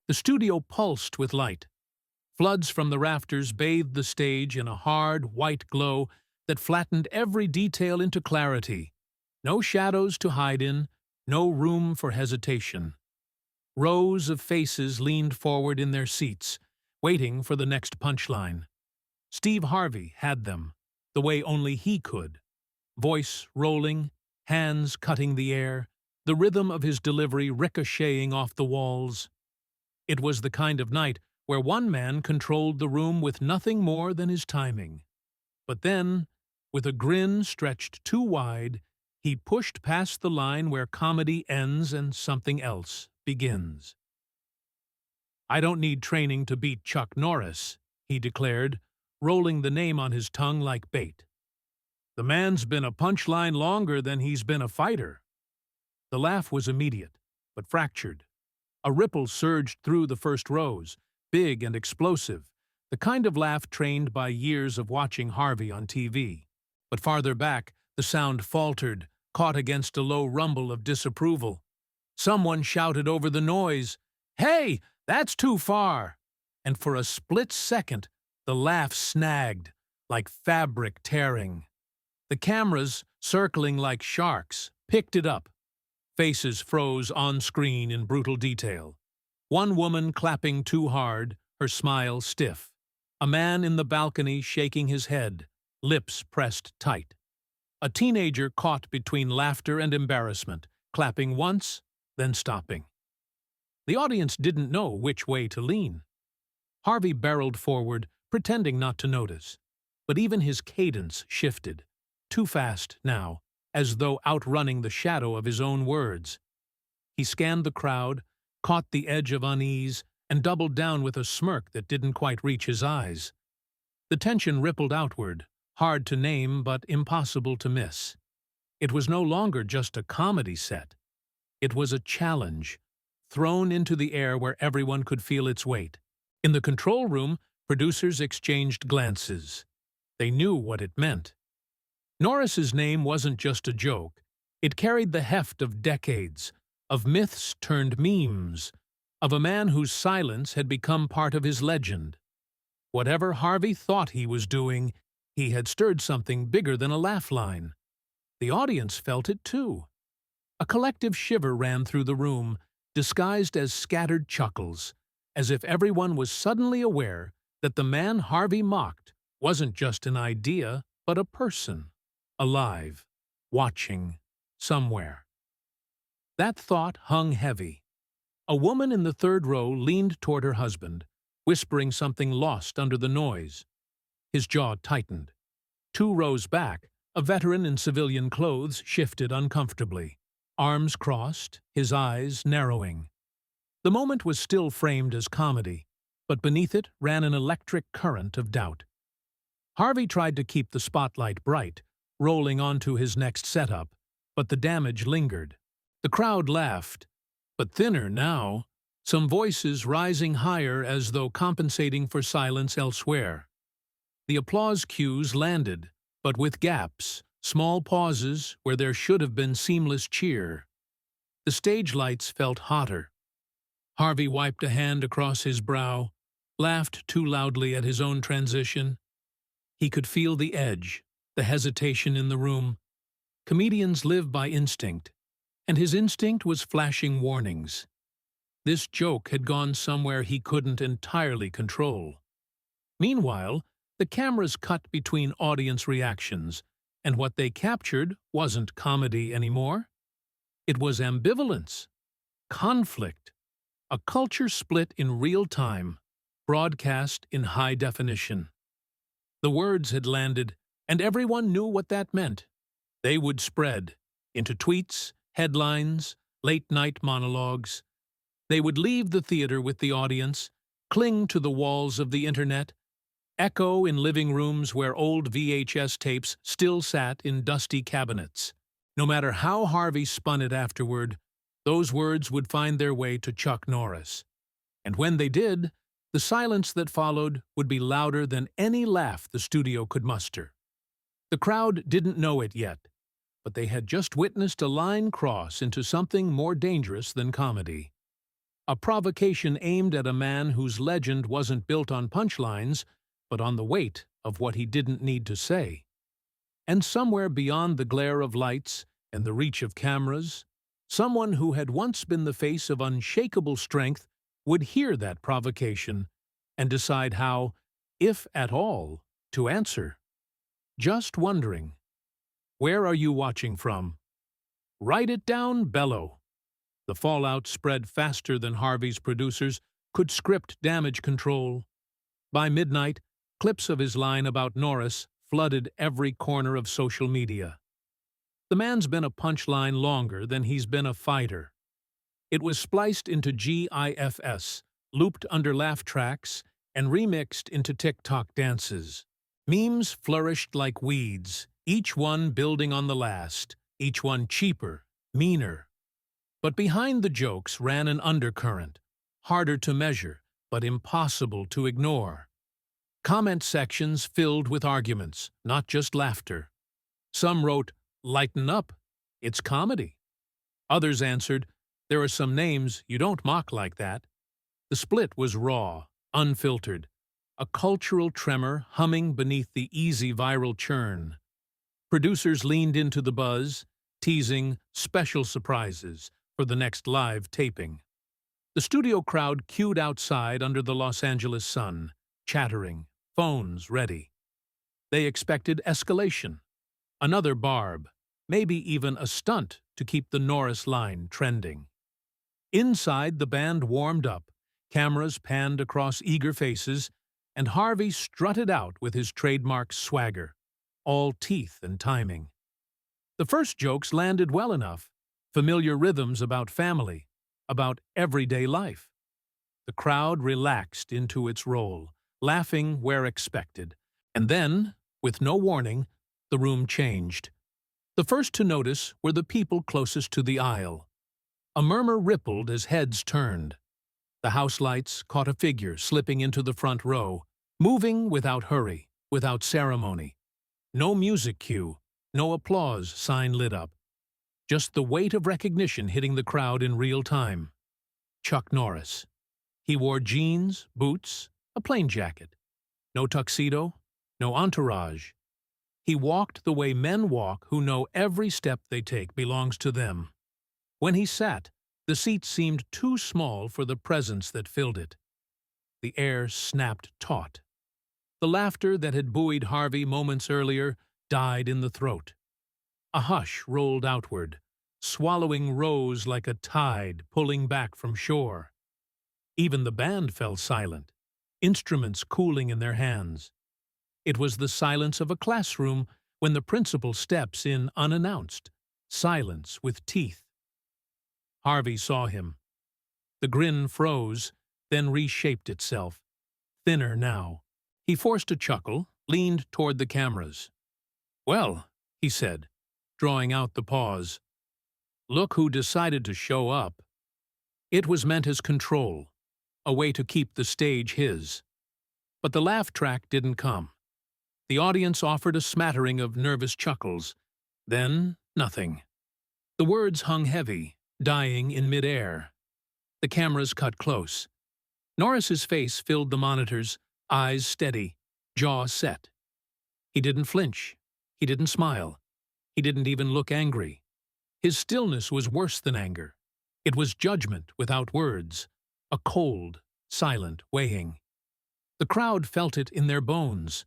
The studio pulsed with light. Floods from the rafters bathed the stage in a hard, white glow that flattened every detail into clarity. No shadows to hide in, no room for hesitation. Rows of faces leaned forward in their seats, waiting for the next punchline. Steve Harvey had them, the way only he could. Voice rolling, hands cutting the air, the rhythm of his delivery ricocheting off the walls. It was the kind of night where one man controlled the room with nothing more than his timing. But then, with a grin stretched too wide, he pushed past the line where comedy ends and something else begins. "I don't need training to beat Chuck Norris," he declared, rolling the name on his tongue like bait. "The man's been a punchline longer than he's been a fighter." The laugh was immediate, but fractured. A ripple surged through the first rows, big and explosive, the kind of laugh trained by years of watching Harvey on TV. But farther back, the sound faltered, caught against a low rumble of disapproval. Someone shouted over the noise, "Hey, that's too far!" And for a split second, the laugh snagged, like fabric tearing. The cameras, circling like sharks, picked it up. Faces froze on screen in brutal detail. One woman clapping too hard, her smile stiff. A man in the balcony shaking his head, lips pressed tight. A teenager caught between laughter and embarrassment, clapping once, then stopping. The audience didn't know which way to lean. Harvey barreled forward, pretending not to notice. But even his cadence shifted. Too fast now, as though outrunning the shadow of his own words. He scanned the crowd, caught the edge of unease, and doubled down with a smirk that didn't quite reach his eyes. The tension rippled outward, hard to name but impossible to miss. It was no longer just a comedy set. It was a challenge, thrown into the air where everyone could feel its weight. In the control room, producers exchanged glances. They knew what it meant. Norris's name wasn't just a joke. It carried the heft of decades, of myths turned memes, of a man whose silence had become part of his legend. Whatever Harvey thought he was doing, he had stirred something bigger than a laugh line. The audience felt it too. A collective shiver ran through the room, disguised as scattered chuckles, as if everyone was suddenly aware that the man Harvey mocked wasn't just an idea, but a person. Alive, watching, somewhere. That thought hung heavy. A woman in the third row leaned toward her husband, whispering something lost under the noise. His jaw tightened. 2 rows back, a veteran in civilian clothes shifted uncomfortably, arms crossed, his eyes narrowing. The moment was still framed as comedy, but beneath it ran an electric current of doubt. Harvey tried to keep the spotlight bright, rolling onto his next setup, but the damage lingered. The crowd laughed, but thinner now, some voices rising higher as though compensating for silence elsewhere. The applause cues landed, but with gaps, small pauses where there should have been seamless cheer. The stage lights felt hotter. Harvey wiped a hand across his brow, laughed too loudly at his own transition. He could feel the edge, the hesitation in the room. Comedians live by instinct, and his instinct was flashing warnings. This joke had gone somewhere he couldn't entirely control. Meanwhile, the cameras cut between audience reactions, and what they captured wasn't comedy anymore. It was ambivalence, conflict, a culture split in real time, broadcast in high definition. The words had landed, and everyone knew what that meant. They would spread into tweets, headlines, late-night monologues. They would leave the theater with the audience, cling to the walls of the internet, echo in living rooms where old VHS tapes still sat in dusty cabinets. No matter how Harvey spun it afterward, those words would find their way to Chuck Norris. And when they did, the silence that followed would be louder than any laugh the studio could muster. The crowd didn't know it yet, but they had just witnessed a line cross into something more dangerous than comedy. a provocation aimed at a man whose legend wasn't built on punchlines, but on the weight of what he didn't need to say. And somewhere beyond the glare of lights and the reach of cameras, someone who had once been the face of unshakable strength would hear that provocation and decide how, if at all, to answer. Just wondering. Where are you watching from? Write it down, bellow. The fallout spread faster than Harvey's producers could script damage control. By midnight, clips of his line about Norris flooded every corner of social media. The man's been a punchline longer than he's been a fighter. It was spliced into GIFs, looped under laugh tracks, and remixed into TikTok dances. Memes flourished like weeds, each one building on the last, each one cheaper, meaner. But behind the jokes ran an undercurrent, harder to measure, but impossible to ignore. Comment sections filled with arguments, not just laughter. Some wrote, "Lighten up, it's comedy." Others answered, "There are some names you don't mock like that." The split was raw, unfiltered, a cultural tremor humming beneath the easy viral churn. Producers leaned into the buzz, teasing special surprises for the next live taping. The studio crowd queued outside under the Los Angeles sun, chattering, phones ready. They expected escalation, another barb, maybe even a stunt to keep the Norris line trending. Inside, the band warmed up, cameras panned across eager faces, and Harvey strutted out with his trademark swagger, all teeth and timing. The first jokes landed well enough, familiar rhythms about family, about everyday life. The crowd relaxed into its role, laughing where expected. And then, with no warning, the room changed. The first to notice were the people closest to the aisle. A murmur rippled as heads turned. The house lights caught a figure slipping into the front row, moving without hurry, without ceremony. No music cue, no applause sign lit up. Just the weight of recognition hitting the crowd in real time. Chuck Norris. He wore jeans, boots, a plain jacket. No tuxedo, no entourage. He walked the way men walk who know every step they take belongs to them. When he sat, the seat seemed too small for the presence that filled it. The air snapped taut. The laughter that had buoyed Harvey moments earlier died in the throat. A hush rolled outward, swallowing rose like a tide pulling back from shore. Even the band fell silent, instruments cooling in their hands. It was the silence of a classroom when the principal steps in unannounced, silence with teeth. Harvey saw him. The grin froze, then reshaped itself, thinner now. He forced a chuckle, leaned toward the cameras. "Well," he said, drawing out the pause, "look who decided to show up." It was meant as control, a way to keep the stage his. But the laugh track didn't come. The audience offered a smattering of nervous chuckles, then nothing. The words hung heavy, dying in midair. The cameras cut close. Norris's face filled the monitors, eyes steady, jaw set. He didn't flinch. He didn't smile. He didn't even look angry. His stillness was worse than anger. It was judgment without words, a cold, silent weighing. The crowd felt it in their bones.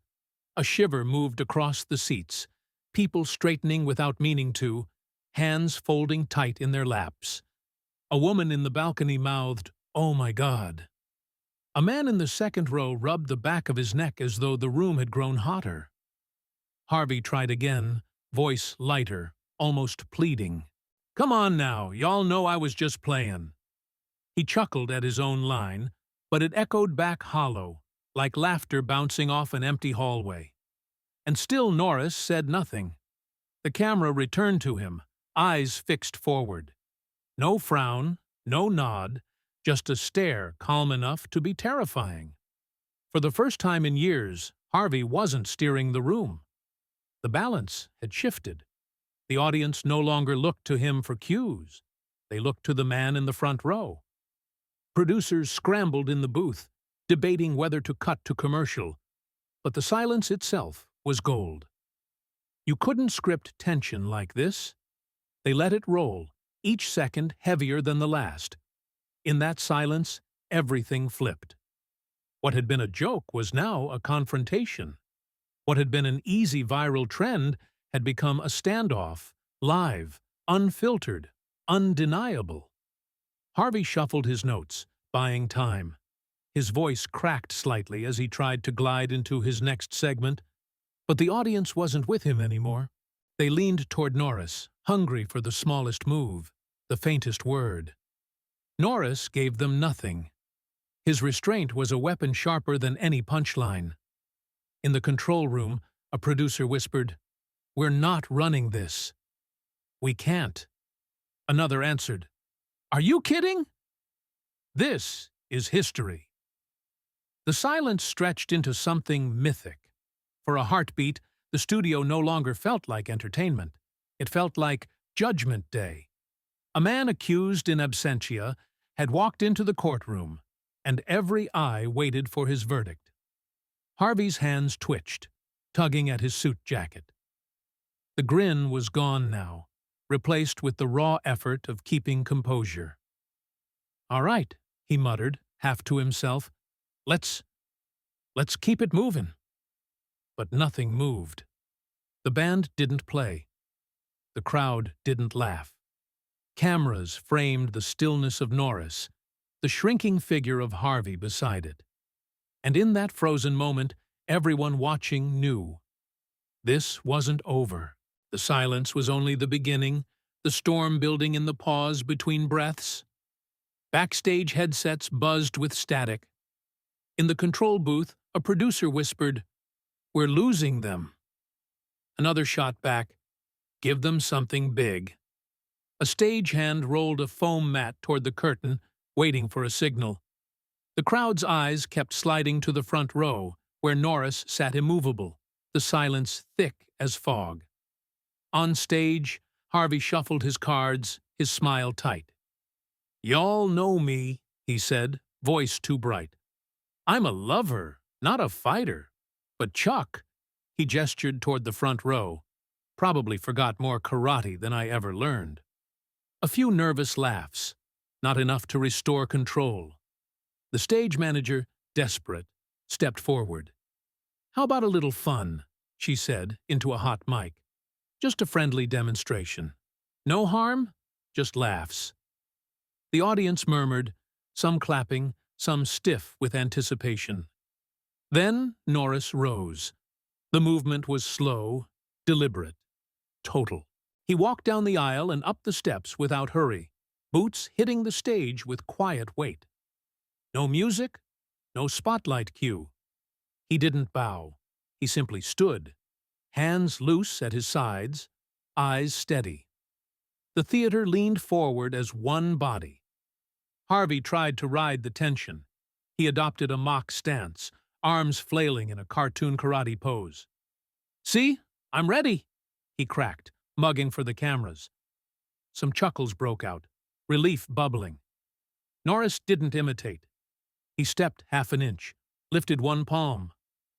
A shiver moved across the seats, people straightening without meaning to, hands folding tight in their laps. A woman in the balcony mouthed, "Oh my God." A man in the second row rubbed the back of his neck as though the room had grown hotter. Harvey tried again, voice lighter, almost pleading. "Come on now, y'all know I was just playing." He chuckled at his own line, but it echoed back hollow, like laughter bouncing off an empty hallway. And still Norris said nothing. The camera returned to him, eyes fixed forward. No frown, no nod, just a stare calm enough to be terrifying. For the first time in years, Harvey wasn't steering the room. The balance had shifted. The audience no longer looked to him for cues. They looked to the man in the front row. Producers scrambled in the booth, debating whether to cut to commercial, but the silence itself was gold. You couldn't script tension like this. They let it roll, each second heavier than the last. In that silence, everything flipped. What had been a joke was now a confrontation. What had been an easy viral trend had become a standoff, live, unfiltered, undeniable. Harvey shuffled his notes, buying time. His voice cracked slightly as he tried to glide into his next segment, but the audience wasn't with him anymore. They leaned toward Norris, hungry for the smallest move, the faintest word. Norris gave them nothing. His restraint was a weapon sharper than any punchline. In the control room, a producer whispered, "We're not running this." "We can't." Another answered, "Are you kidding?" This is history. The silence stretched into something mythic. For a heartbeat, the studio no longer felt like entertainment. It felt like Judgment Day. A man accused in absentia had walked into the courtroom, and every eye waited for his verdict. Harvey's hands twitched, tugging at his suit jacket. The grin was gone now, replaced with the raw effort of keeping composure. "All right," he muttered, half to himself. Let's keep it moving." But nothing moved. The band didn't play. The crowd didn't laugh. Cameras framed the stillness of Norris, the shrinking figure of Harvey beside it. And in that frozen moment, everyone watching knew. This wasn't over. The silence was only the beginning, the storm building in the pause between breaths. Backstage headsets buzzed with static. In the control booth, a producer whispered, "We're losing them." Another shot back, "Give them something big." A stagehand rolled a foam mat toward the curtain, waiting for a signal. The crowd's eyes kept sliding to the front row, where Norris sat immovable, the silence thick as fog. On stage, Harvey shuffled his cards, his smile tight. "Y'all know me," he said, voice too bright. "I'm a lover, not a fighter. But Chuck," he gestured toward the front row, "probably forgot more karate than I ever learned." A few nervous laughs, not enough to restore control. The stage manager, desperate, stepped forward. "How about a little fun?" she said into a hot mic. "Just a friendly demonstration. No harm, just laughs." The audience murmured, some clapping, some stiff with anticipation. Then Norris rose. The movement was slow, deliberate, total. He walked down the aisle and up the steps without hurry, boots hitting the stage with quiet weight. No music, no spotlight cue. He didn't bow. He simply stood, hands loose at his sides, eyes steady. The theater leaned forward as one body. Harvey tried to ride the tension. He adopted a mock stance, arms flailing in a cartoon karate pose. "See? I'm ready," he cracked, mugging for the cameras. Some chuckles broke out, relief bubbling. Norris didn't imitate. He stepped half an inch, lifted one palm.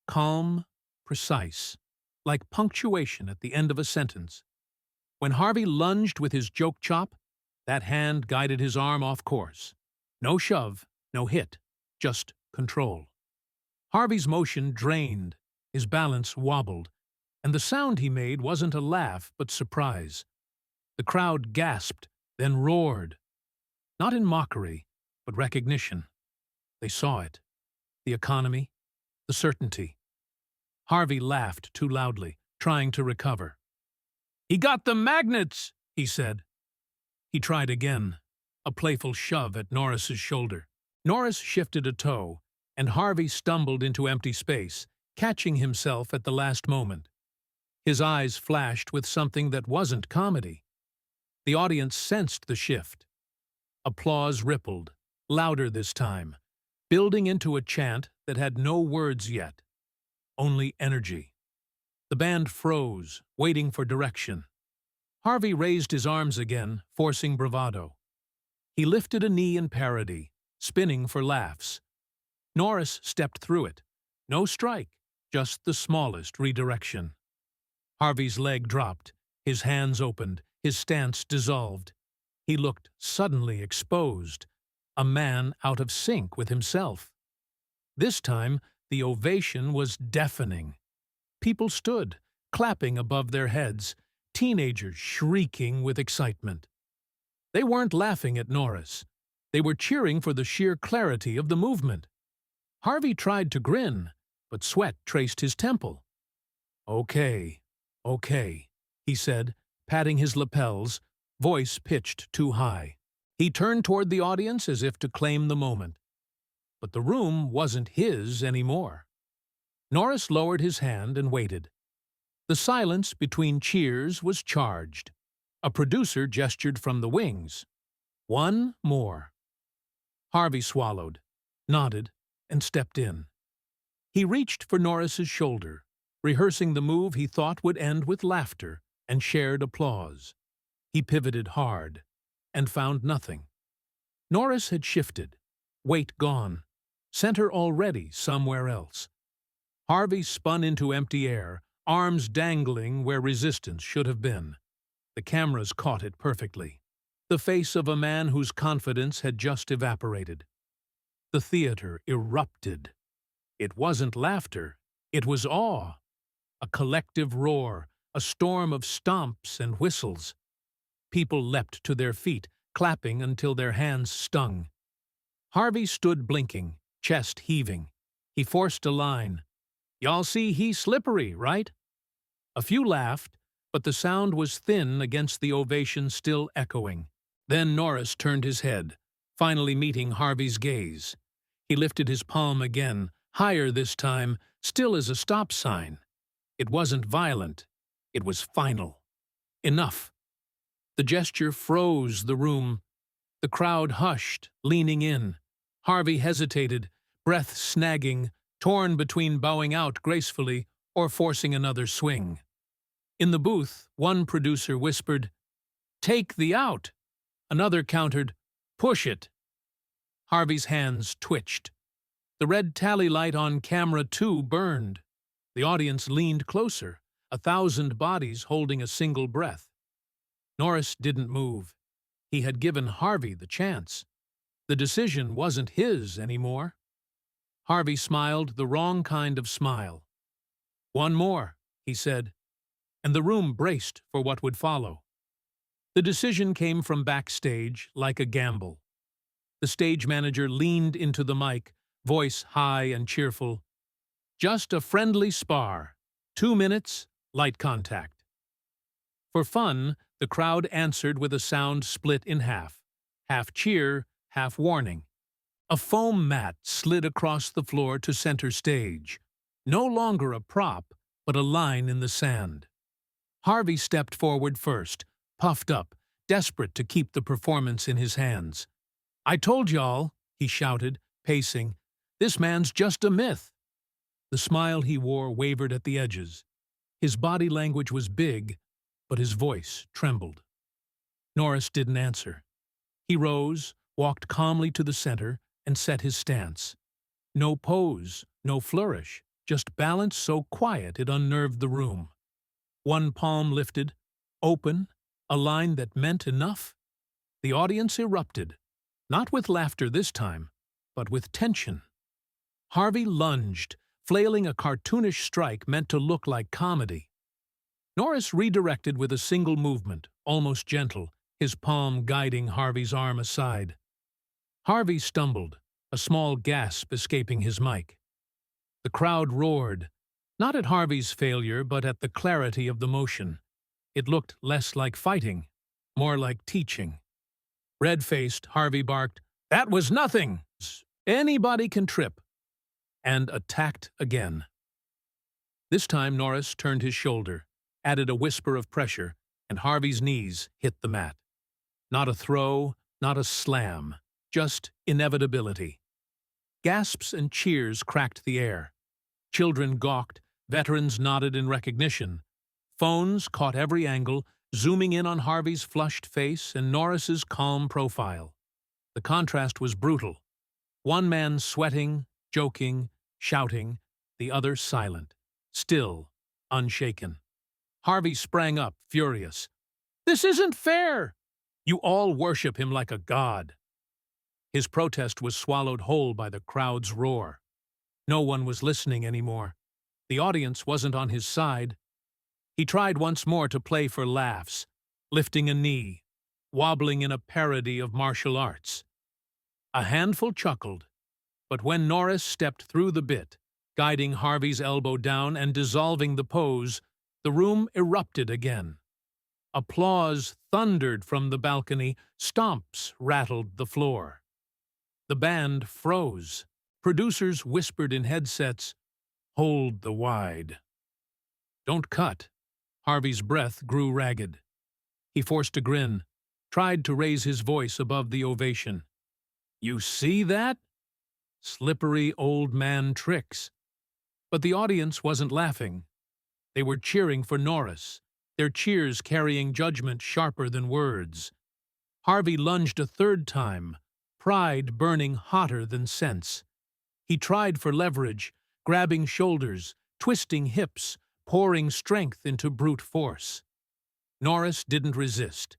Calm, precise, like punctuation at the end of a sentence. When Harvey lunged with his joke chop, that hand guided his arm off course. No shove, no hit, just control. Harvey's motion drained, his balance wobbled, and the sound he made wasn't a laugh but surprise. The crowd gasped, then roared. Not in mockery, but recognition. They saw it. The economy, the certainty. Harvey laughed too loudly, trying to recover. "He got the magnets," he said. He tried again, a playful shove at Norris's shoulder. Norris shifted a toe, and Harvey stumbled into empty space, catching himself at the last moment. His eyes flashed with something that wasn't comedy. The audience sensed the shift. Applause rippled, louder this time, building into a chant that had no words yet, only energy. The band froze, waiting for direction. Harvey raised his arms again, forcing bravado. He lifted a knee in parody, spinning for laughs. Norris stepped through it. No strike, just the smallest redirection. Harvey's leg dropped, his hands opened, his stance dissolved. He looked suddenly exposed, a man out of sync with himself. This time, the ovation was deafening. People stood, clapping above their heads, teenagers shrieking with excitement. They weren't laughing at Norris. They were cheering for the sheer clarity of the movement. Harvey tried to grin, but sweat traced his temple. "Okay, okay," he said, patting his lapels, voice pitched too high. He turned toward the audience as if to claim the moment. But the room wasn't his anymore. Norris lowered his hand and waited. The silence between cheers was charged. A producer gestured from the wings. One more. Harvey swallowed, nodded, and stepped in. He reached for Norris's shoulder, rehearsing the move he thought would end with laughter and shared applause. He pivoted hard, and found nothing. Norris had shifted, weight gone, center already somewhere else. Harvey spun into empty air, arms dangling where resistance should have been. The cameras caught it perfectly. The face of a man whose confidence had just evaporated. The theater erupted. It wasn't laughter, it was awe. A collective roar, a storm of stomps and whistles. People leapt to their feet, clapping until their hands stung. Harvey stood blinking, chest heaving. He forced a line. "Y'all see he's slippery, right?" A few laughed, but the sound was thin against the ovation still echoing. Then Norris turned his head, finally meeting Harvey's gaze. He lifted his palm again, higher this time, still as a stop sign. It wasn't violent. It was final. Enough. The gesture froze the room. The crowd hushed, leaning in. Harvey hesitated, breath snagging, torn between bowing out gracefully or forcing another swing. In the booth, one producer whispered, "Take the out." Another countered, "Push it." Harvey's hands twitched. The red tally light on camera 2 burned. The audience leaned closer, 1,000 bodies holding a single breath. Norris didn't move. He had given Harvey the chance. The decision wasn't his anymore. Harvey smiled the wrong kind of smile. "One more," he said, and the room braced for what would follow. The decision came from backstage like a gamble. The stage manager leaned into the mic, voice high and cheerful. "Just a friendly spar. 2 minutes, light contact." For fun, the crowd answered with a sound split in half cheer, half warning. A foam mat slid across the floor to center stage. No longer a prop, but a line in the sand. Harvey stepped forward first, puffed up, desperate to keep the performance in his hands. "I told y'all," he shouted, pacing, "this man's just a myth." The smile he wore wavered at the edges. His body language was big, but his voice trembled. Norris didn't answer. He rose, walked calmly to the center, and set his stance. No pose, no flourish, just balance so quiet it unnerved the room. One palm lifted, open, a line that meant enough. The audience erupted, not with laughter this time, but with tension. Harvey lunged, flailing a cartoonish strike meant to look like comedy. Norris redirected with a single movement, almost gentle, his palm guiding Harvey's arm aside. Harvey stumbled, a small gasp escaping his mic. The crowd roared, not at Harvey's failure, but at the clarity of the motion. It looked less like fighting, more like teaching. Red-faced, Harvey barked, "That was nothing! Anybody can trip," and attacked again. This time Norris turned his shoulder, added a whisper of pressure, and Harvey's knees hit the mat. Not a throw, not a slam, just inevitability. Gasps and cheers cracked the air. Children gawked, veterans nodded in recognition. Phones caught every angle, zooming in on Harvey's flushed face and Norris's calm profile. The contrast was brutal. One man sweating, joking, shouting, the other silent, still, unshaken. Harvey sprang up, furious. "This isn't fair! You all worship him like a god." His protest was swallowed whole by the crowd's roar. No one was listening anymore. The audience wasn't on his side. He tried once more to play for laughs, lifting a knee, wobbling in a parody of martial arts. A handful chuckled, but when Norris stepped through the bit, guiding Harvey's elbow down and dissolving the pose, the room erupted again. Applause thundered from the balcony, stomps rattled the floor. The band froze. Producers whispered in headsets, "Hold the wide." "Don't cut." Harvey's breath grew ragged. He forced a grin, tried to raise his voice above the ovation. "You see that? Slippery old man tricks." But the audience wasn't laughing. They were cheering for Norris, their cheers carrying judgment sharper than words. Harvey lunged a third time, pride burning hotter than sense. He tried for leverage, grabbing shoulders, twisting hips, pouring strength into brute force. Norris didn't resist.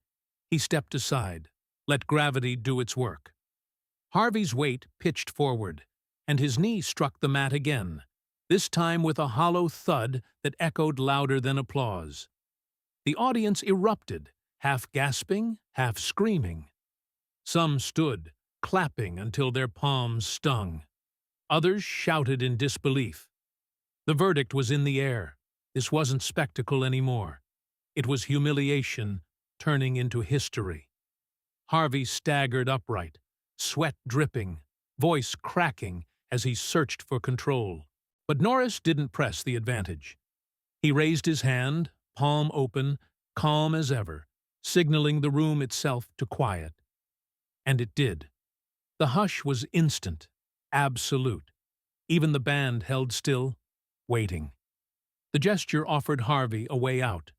He stepped aside, let gravity do its work. Harvey's weight pitched forward, and his knee struck the mat again, this time with a hollow thud that echoed louder than applause. The audience erupted, half gasping, half screaming. Some stood, clapping until their palms stung. Others shouted in disbelief. The verdict was in the air. This wasn't spectacle anymore. It was humiliation turning into history. Harvey staggered upright, sweat dripping, voice cracking as he searched for control. But Norris didn't press the advantage. He raised his hand, palm open, calm as ever, signaling the room itself to quiet. And it did. The hush was instant, absolute. Even the band held still, waiting. The gesture offered Harvey a way out,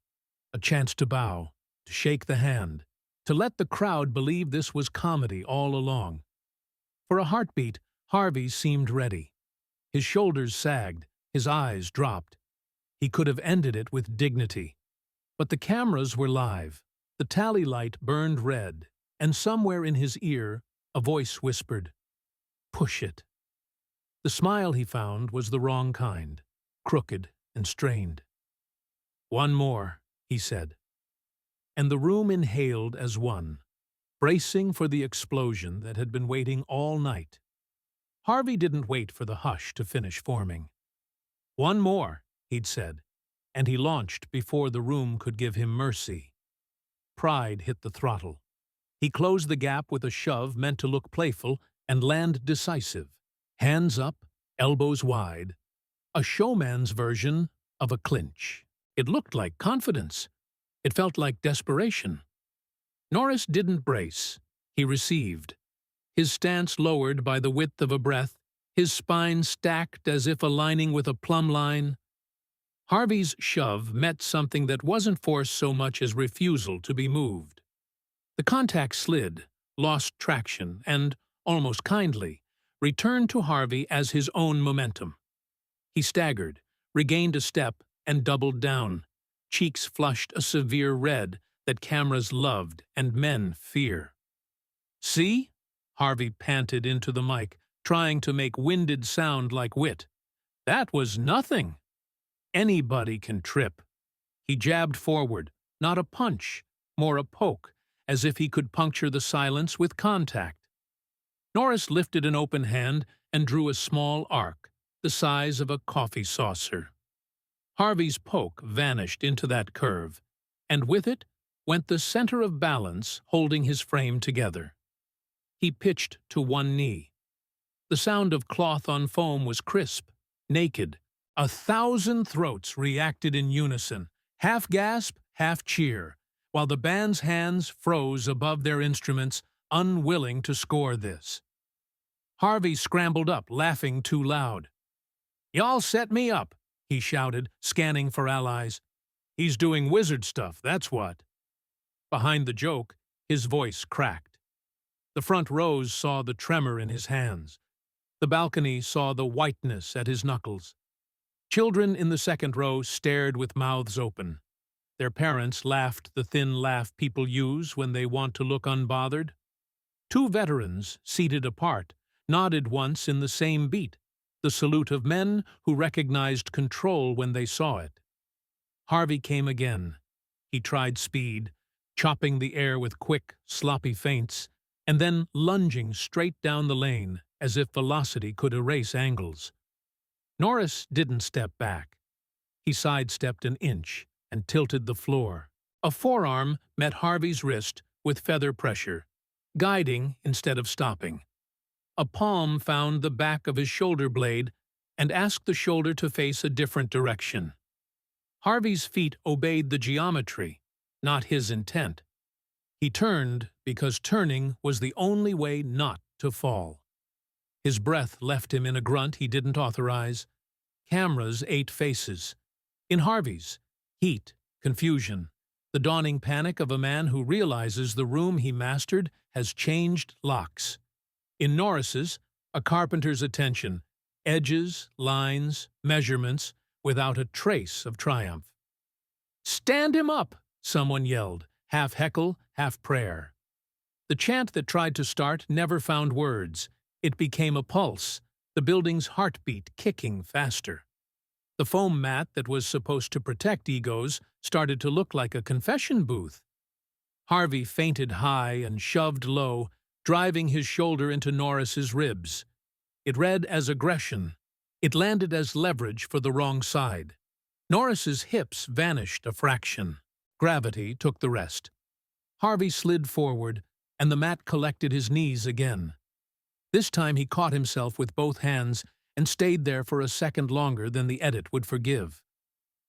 a chance to bow, to shake the hand, to let the crowd believe this was comedy all along. For a heartbeat, Harvey seemed ready. His shoulders sagged, his eyes dropped. He could have ended it with dignity. But the cameras were live, the tally light burned red, and somewhere in his ear, a voice whispered, "Push it." The smile he found was the wrong kind, crooked and strained. "One more," he said. And the room inhaled as one, bracing for the explosion that had been waiting all night. Harvey didn't wait for the hush to finish forming. "One more," he'd said, and he launched before the room could give him mercy. Pride hit the throttle. He closed the gap with a shove meant to look playful and land decisive. Hands up, elbows wide. A showman's version of a clinch. It looked like confidence. It felt like desperation. Norris didn't brace. He received. His stance lowered by the width of a breath, his spine stacked as if aligning with a plumb line. Harvey's shove met something that wasn't force so much as refusal to be moved. The contact slid, lost traction, and, almost kindly, returned to Harvey as his own momentum. He staggered, regained a step, and doubled down, cheeks flushed a severe red that cameras loved and men fear. "See?" Harvey panted into the mic, trying to make winded sound like wit. "That was nothing. Anybody can trip." He jabbed forward, not a punch, more a poke, as if he could puncture the silence with contact. Norris lifted an open hand and drew a small arc, the size of a coffee saucer. Harvey's poke vanished into that curve, and with it went the center of balance holding his frame together. He pitched to one knee. The sound of cloth on foam was crisp, naked. 1,000 throats reacted in unison, half gasp, half cheer, while the band's hands froze above their instruments, unwilling to score this. Harvey scrambled up, laughing too loud. "Y'all set me up," he shouted, scanning for allies. "He's doing wizard stuff, that's what." Behind the joke, his voice cracked. The front rows saw the tremor in his hands, The balcony saw the whiteness at his knuckles. Children in the second row stared with mouths open. Their parents laughed the thin laugh people use when they want to look unbothered. Two veterans, seated apart, nodded once in the same beat, the salute of men who recognized control when they saw it. Harvey came again. He tried speed, chopping the air with quick, sloppy feints, and then lunging straight down the lane as if velocity could erase angles. Norris didn't step back. He sidestepped an inch and tilted the floor. A forearm met Harvey's wrist with feather pressure, guiding instead of stopping. A palm found the back of his shoulder blade and asked the shoulder to face a different direction. Harvey's feet obeyed the geometry, not his intent. He turned because turning was the only way not to fall. His breath left him in a grunt he didn't authorize. Cameras ate faces. In Harvey's, heat, confusion, the dawning panic of a man who realizes the room he mastered has changed locks. In Norris's, a carpenter's attention, edges, lines, measurements, without a trace of triumph. "Stand him up!" someone yelled, half heckle, half prayer. The chant that tried to start never found words. It became a pulse, the building's heartbeat kicking faster. The foam mat that was supposed to protect egos started to look like a confession booth. Harvey feinted high and shoved low, driving his shoulder into Norris's ribs. It read as aggression. It landed as leverage for the wrong side. Norris's hips vanished a fraction. Gravity took the rest. Harvey slid forward, and the mat collected his knees again. This time he caught himself with both hands and stayed there for a second longer than the edit would forgive.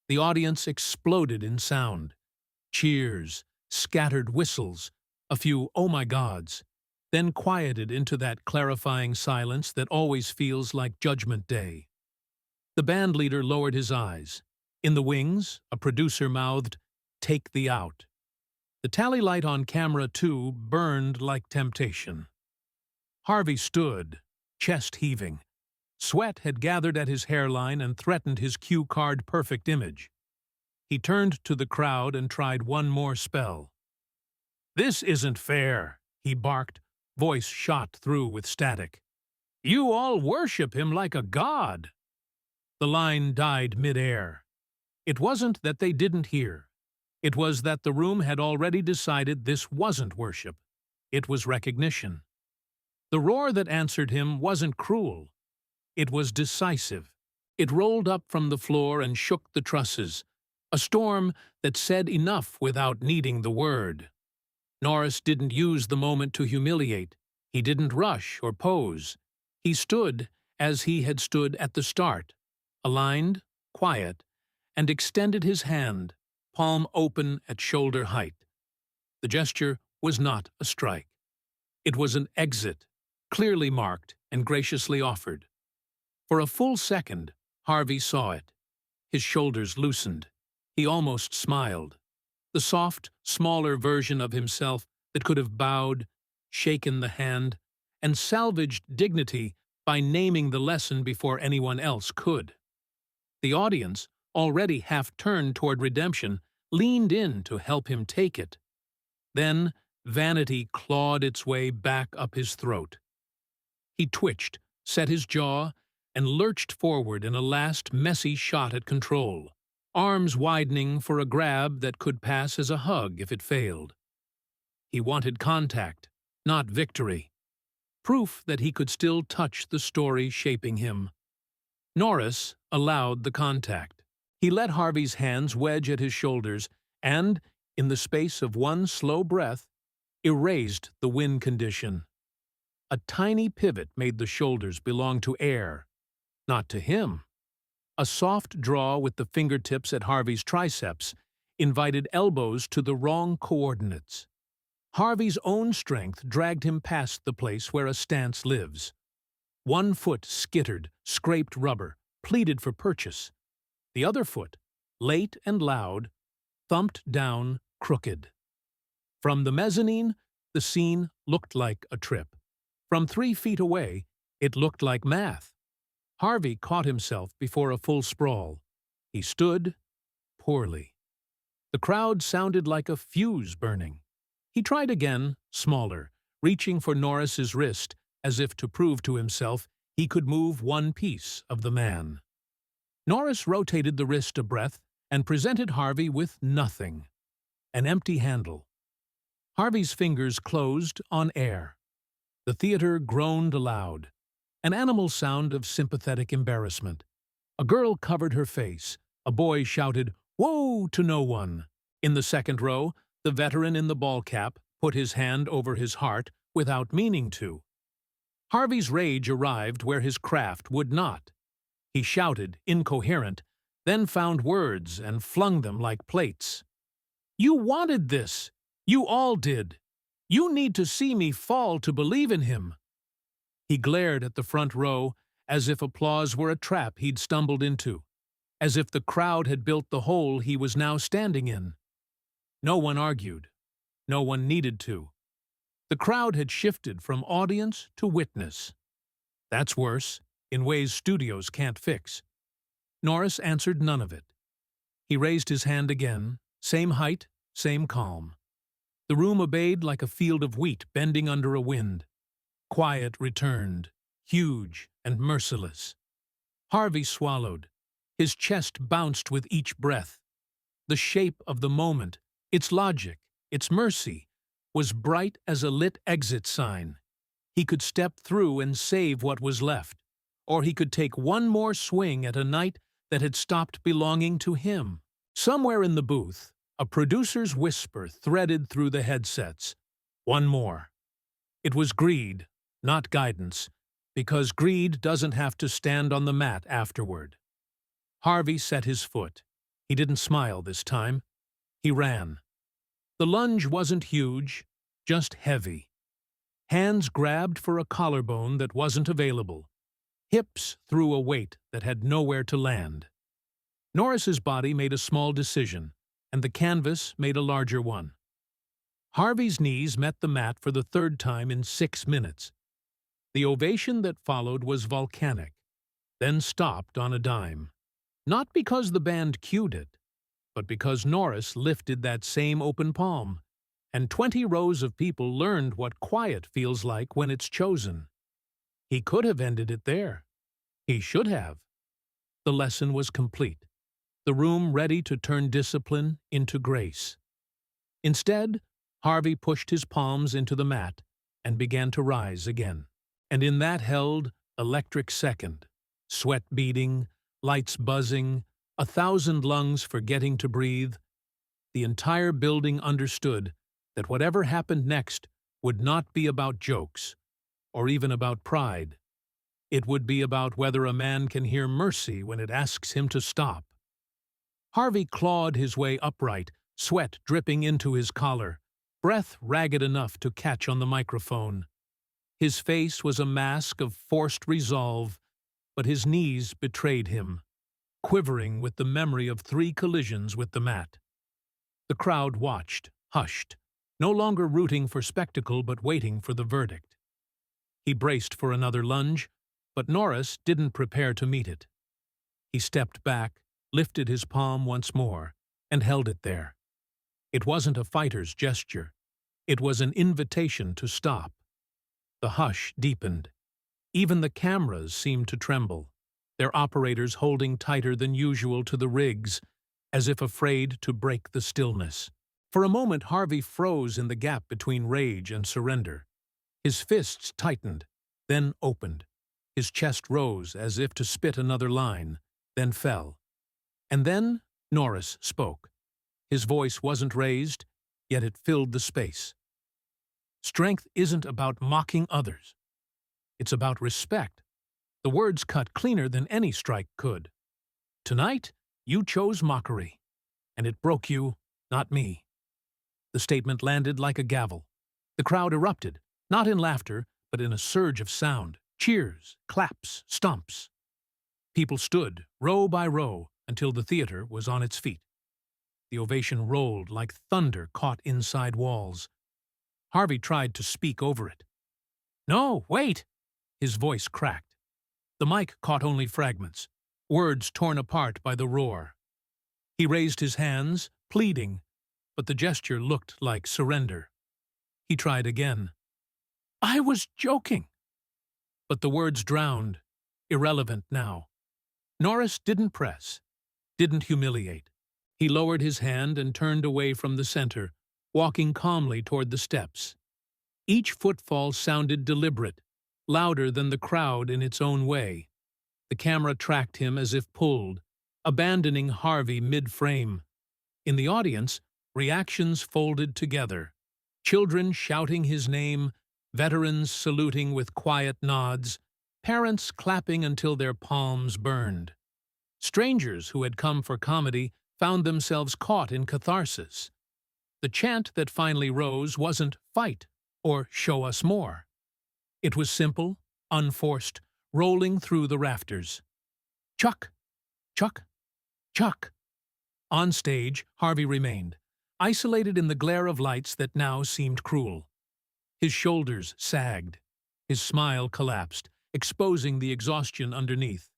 The audience exploded in sound. Cheers, scattered whistles, a few "oh my gods," then quieted into that clarifying silence that always feels like Judgment Day. The band leader lowered his eyes. In the wings, a producer mouthed, "Take the out." The tally light on camera 2 burned like temptation. Harvey stood, chest heaving. Sweat had gathered at his hairline and threatened his cue card perfect image. He turned to the crowd and tried one more spell. "This isn't fair," he barked, voice shot through with static. "You all worship him like a god." The line died mid-air. It wasn't that they didn't hear. It was that the room had already decided this wasn't worship. It was recognition. The roar that answered him wasn't cruel. It was decisive. It rolled up from the floor and shook the trusses, a storm that said enough without needing the word. Norris didn't use the moment to humiliate. He didn't rush or pose. He stood as he had stood at the start, aligned, quiet, and extended his hand, palm open at shoulder height. The gesture was not a strike. It was an exit, clearly marked and graciously offered. For a full second, Harvey saw it. His shoulders loosened. He almost smiled. The soft, smaller version of himself that could have bowed, shaken the hand, and salvaged dignity by naming the lesson before anyone else could. The audience, already half-turned toward redemption, leaned in to help him take it. Then vanity clawed its way back up his throat. He twitched, set his jaw, and lurched forward in a last messy shot at control, arms widening for a grab that could pass as a hug if it failed. He wanted contact, not victory. Proof that he could still touch the story shaping him. Norris allowed the contact. He let Harvey's hands wedge at his shoulders and, in the space of one slow breath, erased the win condition. A tiny pivot made the shoulders belong to air, not to him. A soft draw with the fingertips at Harvey's triceps invited elbows to the wrong coordinates. Harvey's own strength dragged him past the place where a stance lives. One foot skittered, scraped rubber, pleaded for purchase. The other foot, late and loud, thumped down, crooked. From the mezzanine, the scene looked like a trip. From 3 feet away, It looked like math. Harvey caught himself before a full sprawl. He stood poorly. The crowd sounded like a fuse burning. He tried again, smaller, reaching for Norris's wrist as if to prove to himself he could move one piece of the man. Norris rotated the wrist a breath and presented Harvey with nothing, an empty handle. Harvey's fingers closed on air. The theater groaned aloud, an animal sound of sympathetic embarrassment. A girl covered her face. A boy shouted, "Whoa!" to no one. In the second row, the veteran in the ball cap put his hand over his heart without meaning to. Harvey's rage arrived where his craft would not. He shouted, incoherent, then found words and flung them like plates. "You wanted this! You all did! You need to see me fall to believe in him!" He glared at the front row as if applause were a trap he'd stumbled into, as if the crowd had built the hole he was now standing in. No one argued. No one needed to. The crowd had shifted from audience to witness. That's worse, in ways studios can't fix. Norris answered none of it. He raised his hand again, same height, same calm. The room obeyed like a field of wheat bending under a wind. Quiet returned, huge and merciless. Harvey swallowed. His chest bounced with each breath. The shape of the moment, its logic, its mercy, was bright as a lit exit sign. He could step through and save what was left, or he could take one more swing at a night that had stopped belonging to him. Somewhere in the booth, a producer's whisper threaded through the headsets. One more. It was greed, not guidance, because greed doesn't have to stand on the mat afterward. Harvey set his foot. He didn't smile this time. He ran. The lunge wasn't huge, just heavy. Hands grabbed for a collarbone that wasn't available. Hips threw a weight that had nowhere to land. Norris's body made a small decision, and the canvas made a larger one. Harvey's knees met the mat for the third time in 6 minutes. The ovation that followed was volcanic, then stopped on a dime. Not because the band cued it, but because Norris lifted that same open palm, and 20 rows of people learned what quiet feels like when it's chosen. He could have ended it there. He should have. The lesson was complete. The room ready to turn discipline into grace. Instead, Harvey pushed his palms into the mat and began to rise again. And in that held electric second, sweat beading, lights buzzing, 1,000 lungs forgetting to breathe, the entire building understood that whatever happened next would not be about jokes, or even about pride. It would be about whether a man can hear mercy when it asks him to stop. Harvey clawed his way upright, sweat dripping into his collar, breath ragged enough to catch on the microphone. His face was a mask of forced resolve, but his knees betrayed him, quivering with the memory of 3 collisions with the mat. The crowd watched, hushed, no longer rooting for spectacle but waiting for the verdict. He braced for another lunge, but Norris didn't prepare to meet it. He stepped back, lifted his palm once more, and held it there. It wasn't a fighter's gesture. It was an invitation to stop. The hush deepened. Even the cameras seemed to tremble, their operators holding tighter than usual to the rigs, as if afraid to break the stillness. For a moment Harvey froze in the gap between rage and surrender. His fists tightened, then opened. His chest rose as if to spit another line, then fell. And then Norris spoke. His voice wasn't raised, yet it filled the space. Strength isn't about mocking others. It's about respect. The words cut cleaner than any strike could. Tonight, you chose mockery, and it broke you, not me. The statement landed like a gavel. The crowd erupted, not in laughter, but in a surge of sound. Cheers, claps, stomps. People stood, row by row, until the theater was on its feet. The ovation rolled like thunder caught inside walls. Harvey tried to speak over it. "No, wait! His voice cracked. The mic caught only fragments, words torn apart by the roar. He raised his hands, pleading, but the gesture looked like surrender. He tried again. "I was joking." But the words drowned, irrelevant now. Norris didn't press, didn't humiliate. He lowered his hand and turned away from the center, walking calmly toward the steps. Each footfall sounded deliberate, louder than the crowd in its own way. The camera tracked him as if pulled, abandoning Harvey mid-frame. In the audience, reactions folded together. Children shouting his name, veterans saluting with quiet nods, parents clapping until their palms burned. Strangers who had come for comedy found themselves caught in catharsis. The chant that finally rose wasn't "fight" or "show us more." It was simple, unforced, rolling through the rafters. Chuck! Chuck! Chuck! On stage, Harvey remained, isolated in the glare of lights that now seemed cruel. His shoulders sagged. His smile collapsed, exposing the exhaustion underneath.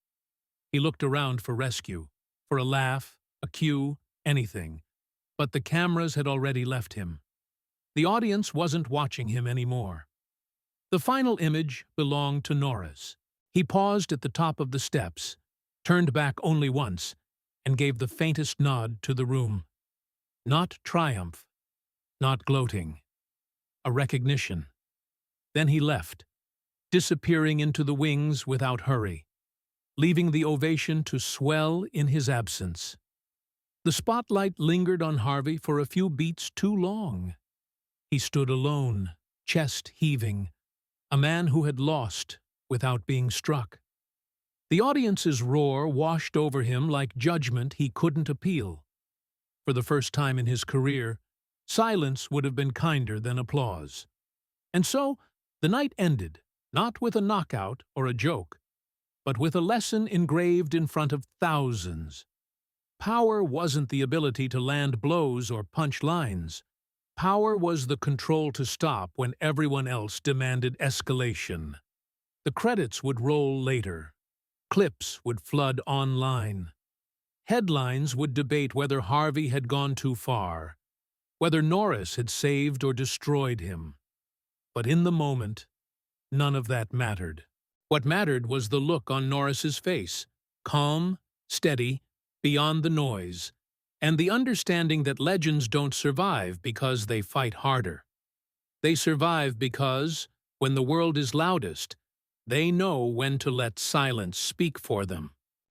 He looked around for rescue, for a laugh, a cue, anything. But the cameras had already left him. The audience wasn't watching him anymore. The final image belonged to Norris. He paused at the top of the steps, turned back only once, and gave the faintest nod to the room. Not triumph, not gloating. A recognition. Then he left, disappearing into the wings without hurry, leaving the ovation to swell in his absence. The spotlight lingered on Harvey for a few beats too long. He stood alone, chest heaving, a man who had lost without being struck. The audience's roar washed over him like judgment he couldn't appeal. For the first time in his career, silence would have been kinder than applause. And so, the night ended, not with a knockout or a joke, but with a lesson engraved in front of thousands. Power wasn't the ability to land blows or punch lines. Power was the control to stop when everyone else demanded escalation. The credits would roll later. Clips would flood online. Headlines would debate whether Harvey had gone too far, whether Norris had saved or destroyed him. But in the moment, none of that mattered. What mattered was the look on Norris's face, calm, steady, beyond the noise, and the understanding that legends don't survive because they fight harder. They survive because, when the world is loudest, they know when to let silence speak for them.